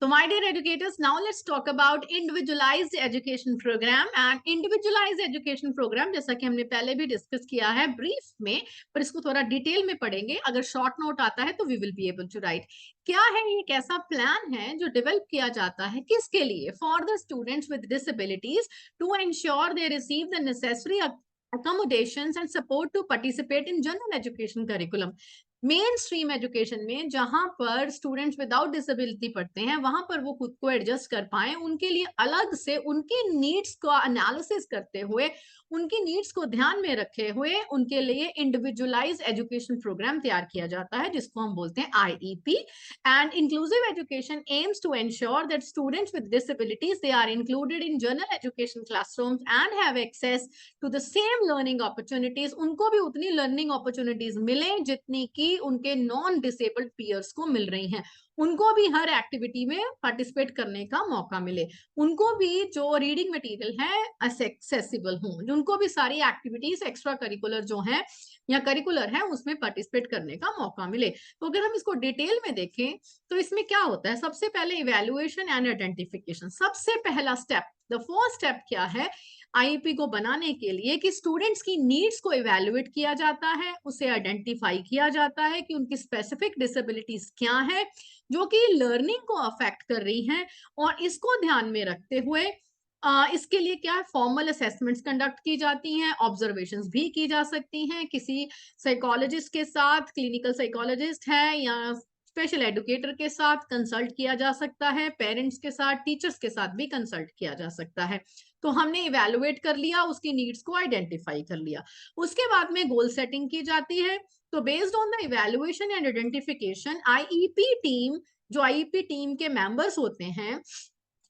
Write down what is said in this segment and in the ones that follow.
So my dear educators, now let's talk about individualized education program. And individualized education program जैसा कि हमने पहले भी डिस्कस किया है ब्रीफ में, पर इसको थोड़ा डिटेल में पढ़ेंगे. अगर शॉर्ट नोट आता है तो we will be able to write. क्या है ये, एक ऐसा प्लान है जो डेवलप किया जाता है किसके लिए? For the students with disabilities to ensure they receive the necessary accommodations and support to participate in general education curriculum. Mainstream education में जहां पर स्टूडेंट्स विदाउट डिसेबिलिटी पढ़ते हैं वहां पर वो खुद को एडजस्ट कर पाए, उनके लिए अलग से उनकी नीड्स का एनालिसिस करते हुए, उनकी नीड्स को ध्यान में रखे हुए उनके लिए इंडिविजुअलाइज्ड एजुकेशन प्रोग्राम तैयार किया जाता है जिसको हम बोलते हैं IEP. And inclusive education aims to ensure that students with disabilities they are included in general education classrooms and have access to the same learning opportunities. उनको भी उतनी लर्निंग अपॉर्चुनिटीज मिले जितनी की उनके नॉन डिसेबल्ड पीयर्स को मिल रही हैं. उनको भी हर एक्टिविटी में पार्टिसिपेट करने का मौका मिले, उनको भी जो रीडिंग मटेरियल है एक्सेसिबल हो, उनको भी सारी एक्टिविटीज एक्स्ट्रा करिकुलर जो है या करिकुलर है उसमें पार्टिसिपेट करने का मौका मिले. तो अगर हम इसको डिटेल में देखें तो इसमें क्या होता है, सबसे पहले इवैल्यूएशन एंड आइडेंटिफिकेशन. सबसे पहला स्टेप, द फर्स्ट स्टेप क्या है आईईपी को बनाने के लिए कि स्टूडेंट्स की नीड्स को इवैल्यूएट किया जाता है, उसे आइडेंटिफाई किया जाता है कि उनकी स्पेसिफिक डिसेबिलिटीज क्या है जो कि लर्निंग को अफेक्ट कर रही हैं, और इसको ध्यान में रखते हुए इसके लिए क्या है, फॉर्मल असेसमेंट्स कंडक्ट की जाती हैं, ऑब्जर्वेशंस भी की जा सकती हैं, किसी साइकोलॉजिस्ट के साथ, क्लिनिकल साइकोलॉजिस्ट है या स्पेशल एडुकेटर के साथ कंसल्ट किया जा सकता है, पेरेंट्स के साथ, टीचर्स के साथ भी कंसल्ट किया जा सकता है. तो हमने इवैल्यूएट कर लिया, उसकी नीड्स को आइडेंटिफाई कर लिया, उसके बाद में गोल सेटिंग की जाती है. तो based on the evaluation and identification IEP team, जो आईईपी टीम के मेंबर्स होते हैं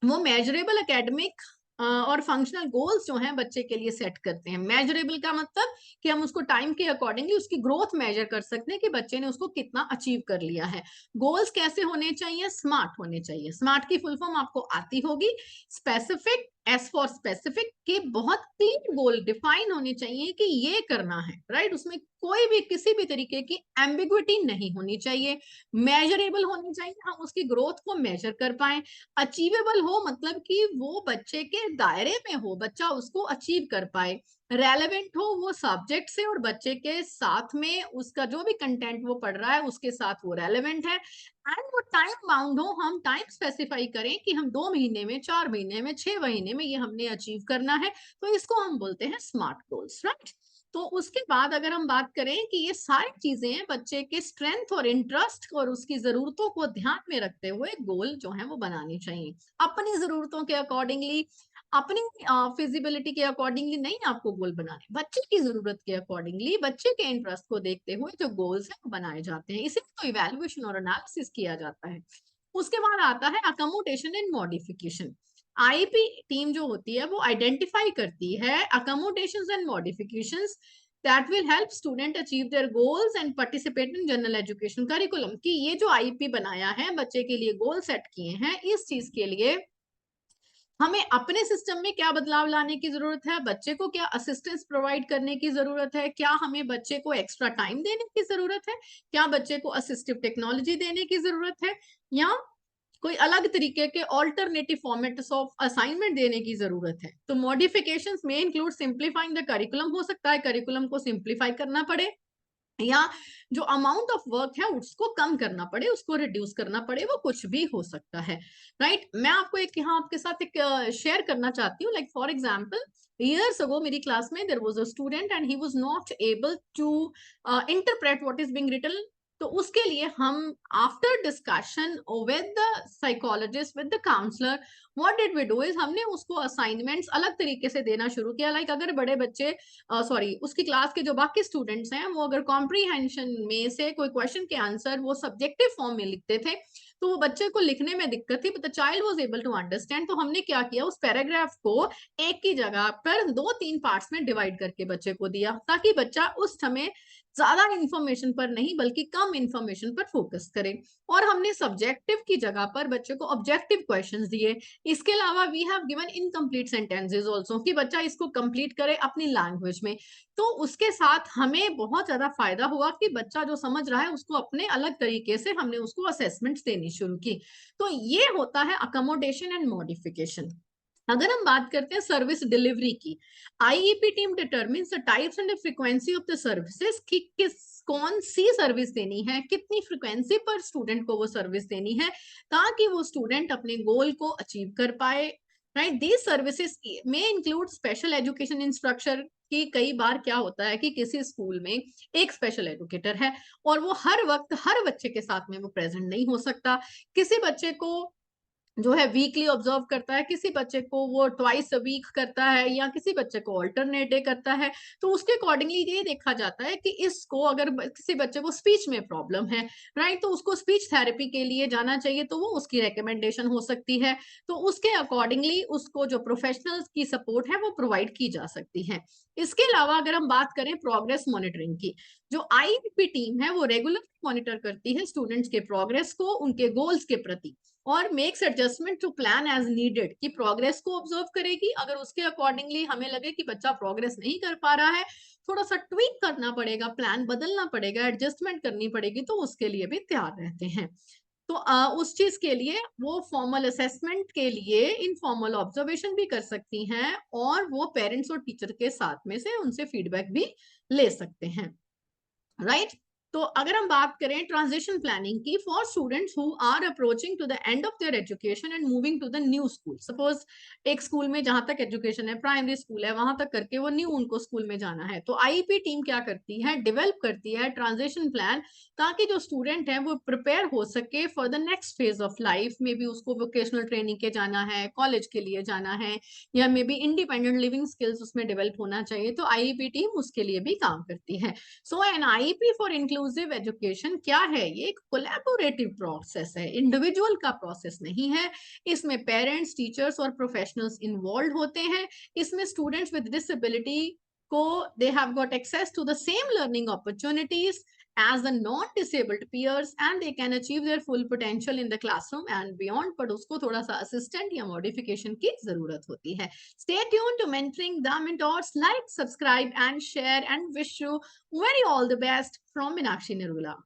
वो मेजरेबल एकेडमिक और फंक्शनल गोल्स जो हैं बच्चे के लिए सेट करते हैं. मेजरेबल का मतलब कि हम उसको टाइम के अकॉर्डिंगली उसकी ग्रोथ मेजर कर सकते हैं कि बच्चे ने उसको कितना अचीव कर लिया है. गोल्स कैसे होने चाहिए? स्मार्ट होने चाहिए. स्मार्ट की फुल फॉर्म आपको आती होगी. स्पेसिफिक, एस फॉर स्पेसिफिक, के बहुत क्लियर गोल डिफाइन होने चाहिए कि ये करना है, राइट. उसमें कोई भी किसी भी तरीके की एम्बिग्विटी नहीं होनी चाहिए. मेजरेबल होनी चाहिए, हम उसकी ग्रोथ को मेजर कर पाए. अचीवेबल हो मतलब कि वो बच्चे के दायरे में हो, बच्चा उसको अचीव कर पाए. रेलेवेंट हो वो सब्जेक्ट से और बच्चे के साथ में, उसका जो भी कंटेंट वो पढ़ रहा है उसके साथ वो रेलेवेंट है. एंड वो टाइम बाउंड हो, हम टाइम स्पेसिफाई करें कि हम 2 महीने में, 4 महीने में, 6 महीने में ये हमने अचीव करना है. तो इसको हम बोलते हैं स्मार्ट गोल्स, राइट. तो उसके बाद अगर हम बात करें कि ये सारी चीजें बच्चे के स्ट्रेंथ और इंटरेस्ट और उसकी जरूरतों को ध्यान में रखते हुए गोल जो है वो बनानी चाहिए. अपनी जरूरतों के अकॉर्डिंगली, अपनी फिजिबिलिटी के अकॉर्डिंगली नहीं आपको गोल बनाने, बच्चे की जरूरत के अकॉर्डिंगली, बच्चे के इंटरेस्ट को देखते हुए जो गोल्स हैं वो बनाए जाते हैं. इसी तो इवैल्यूएशन और एनालिसिस किया जाता है. उसके बाद आता है accommodation and modification. IP team जो होती है वो आइडेंटिफाई करती है accommodations and modifications that will help student achieve their goals and participate in general education curriculum. कि ये जो आईपी बनाया है, बच्चे के लिए गोल सेट किए हैं, इस चीज के लिए हमें अपने सिस्टम में क्या बदलाव लाने की जरूरत है, बच्चे को क्या असिस्टेंस प्रोवाइड करने की जरूरत है, क्या हमें बच्चे को एक्स्ट्रा टाइम देने की जरूरत है, क्या बच्चे को असिस्टिव टेक्नोलॉजी देने की जरूरत है, या कोई अलग तरीके के ऑल्टरनेटिव फॉर्मेट्स ऑफ असाइनमेंट देने की जरूरत है. तो मॉडिफिकेशंस में इंक्लूड सिंप्लीफाइंग द करिकुलम. हो सकता है करिकुलम को सिंप्लीफाई करना पड़े, या जो अमाउंट ऑफ वर्क है उसको कम करना पड़े, उसको रिड्यूस करना पड़े, वो कुछ भी हो सकता है, राइट. मैं आपको एक यहाँ आपके साथ एक शेयर करना चाहती हूँ. Like for example, years ago मेरी क्लास में there was a student and he was not able to interpret what is being written. तो उसके लिए हम after discussion with the psychologist, with the counsellor, what did we do is हमने उसको assignments अलग तरीके से देना शुरू किया. लाइक अगर बड़े बच्चे उसकी क्लास के जो बाकी स्टूडेंट्स हैं वो अगर कॉम्प्रीहेंशन में से कोई क्वेश्चन के आंसर वो सब्जेक्टिव फॉर्म में लिखते थे तो वो बच्चे को लिखने में दिक्कत थी, but the child was able to understand. तो हमने क्या किया, उस पैराग्राफ को एक की जगह पर 2-3 पार्ट्स में डिवाइड करके बच्चे को दिया ताकि बच्चा उस समय ज्यादा इंफॉर्मेशन पर नहीं बल्कि कम इंफॉर्मेशन पर फोकस करें। और हमने सब्जेक्टिव की जगह पर बच्चे को ऑब्जेक्टिव क्वेश्चंस दिए। इसके अलावा we have given incomplete sentences also कि बच्चा इसको कंप्लीट करे अपनी लैंग्वेज में। तो उसके साथ हमें बहुत ज्यादा फायदा हुआ कि बच्चा जो समझ रहा है उसको अपने अलग तरीके से हमने उसको असेसमेंट्स देनी शुरू की। तो ये होता है अकोमोडेशन एंड मॉडिफिकेशन। अगर हम बात करते हैं सर्विस डिलीवरी की, IEP team determines the types and the frequency of the services कि किस कौन सी सर्विस देनी है, कितनी फ्रीक्वेंसी पर स्टूडेंट को वो सर्विस देनी है ताकि वो स्टूडेंट अपने गोल को अचीव कर पाए। राइट, दीज सर्विसेज में इंक्लूड स्पेशल एजुकेशन इंस्ट्रक्टर कि कई बार क्या होता है कि किसी स्कूल में एक स्पेशल एजुकेटर है और वो हर वक्त हर बच्चे के साथ में वो प्रेजेंट नहीं हो सकता। किसी बच्चे को जो है वीकली ऑब्जर्व करता है, किसी बच्चे को वो ट्वाइस अ वीक करता है या किसी बच्चे को ऑल्टरनेट डे करता है। तो उसके अकॉर्डिंगली ये देखा जाता है कि इसको अगर किसी बच्चे को स्पीच में प्रॉब्लम है, राइट, तो उसको स्पीच थेरेपी के लिए जाना चाहिए, तो वो उसकी रिकमेंडेशन हो सकती है। तो उसके अकॉर्डिंगली उसको जो प्रोफेशनल की सपोर्ट है वो प्रोवाइड की जा सकती है। इसके अलावा अगर हम बात करें प्रोग्रेस मॉनिटरिंग की, जो आईईपी टीम है वो रेगुलर मॉनिटर करती है स्टूडेंट्स के प्रोग्रेस को उनके गोल्स के प्रति और makes adjustment to plan as needed कि प्रोग्रेस को ऑब्जर्व करेगी। अगर उसके अकॉर्डिंगली हमें लगे कि बच्चा प्रोग्रेस नहीं कर पा रहा है, थोड़ा सा ट्वीक करना पड़ेगा, प्लान बदलना पड़ेगा, एडजस्टमेंट करनी पड़ेगी, तो उसके लिए भी तैयार रहते हैं। तो उस चीज के लिए वो फॉर्मल असेसमेंट के लिए इनफॉर्मल ऑब्जर्वेशन भी कर सकती हैं और वो पेरेंट्स और टीचर के साथ में से उनसे फीडबैक भी ले सकते हैं। राइट, तो अगर हम बात करें ट्रांजिशन प्लानिंग की for students who are approaching to the end of their education and moving to the new school, suppose एक स्कूल में जहां तक एजुकेशन है प्राइमरी स्कूल है वहां तक करके वो न्यू उनको स्कूल में जाना है, तो आईईपी टीम क्या करती है, डेवलप करती है ट्रांजिशन प्लान ताकि जो स्टूडेंट है वो प्रिपेयर हो सके for the next phase of life में भी। उसको वोकेशनल ट्रेनिंग के जाना है, कॉलेज के लिए जाना है, या may be independent living skills उसमें डेवलप होना चाहिए, तो आईईपी टीम उसके लिए भी काम करती है। So an IP for inclusive education क्या है, ये एक कोलैबोरेटिव प्रोसेस है, इंडिविजुअल का प्रोसेस नहीं है। इसमें पेरेंट्स, टीचर्स और प्रोफेशनल्स इन्वॉल्व होते हैं। इसमें स्टूडेंट्स विद डिसेबिलिटी को they have got access to the same learning opportunities as the non-disabled peers and they can achieve their full potential in the classroom and beyond, पर उसको थोड़ा सा assistant या modification की जरूरत होती है। Stay tuned to mentoring the mentors, like, subscribe and share and wish you very all the best from Meenakshi Nirula.